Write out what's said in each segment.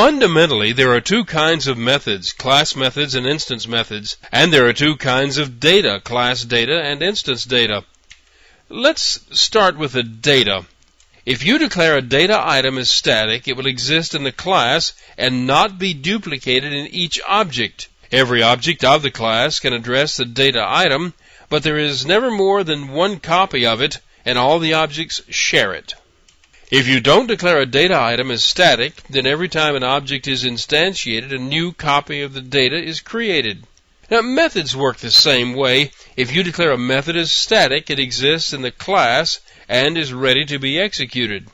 Fundamentally, there are two kinds of methods, class methods and instance methods, and there are two kinds of data, class data and instance data. Let's start with the data. If you declare a data item as static, it will exist in the class and not be duplicated in each object. Every object of the class can address the data item, but there is never more than one copy of it, and all the objects share it. If you don't declare a data item as static, then every time an object is instantiated, a new copy of the data is created. Now, methods work the same way. If you declare a method as static, it exists in the class and is ready to be executed.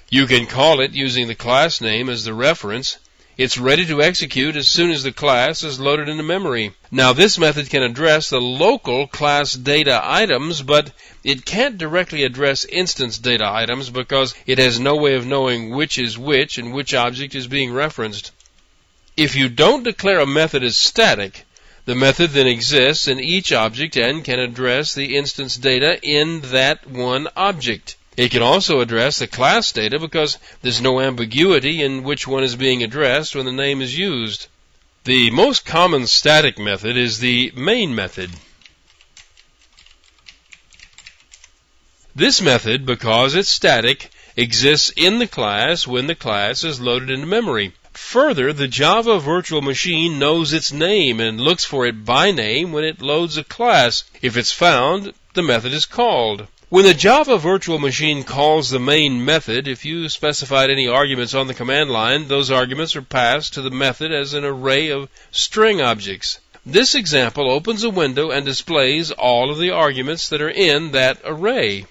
You can call it using the class name as the reference. It's ready to execute as soon as the class is loaded into memory. Now, this method can address the local class data items, but it can't directly address instance data items because it has no way of knowing which is which and which object is being referenced. If you don't declare a method as static, the method then exists in each object and can address the instance data in that one object. It can also address the class data because there's no ambiguity in which one is being addressed when the name is used. The most common static method is the main method. This method, because it's static, exists in the class when the class is loaded into memory. Further, the Java virtual machine knows its name and looks for it by name when it loads a class. If it's found, the method is called. When the Java virtual machine calls the main method, if you specified any arguments on the command line, those arguments are passed to the method as an array of string objects. This example opens a window and displays all of the arguments that are in that array.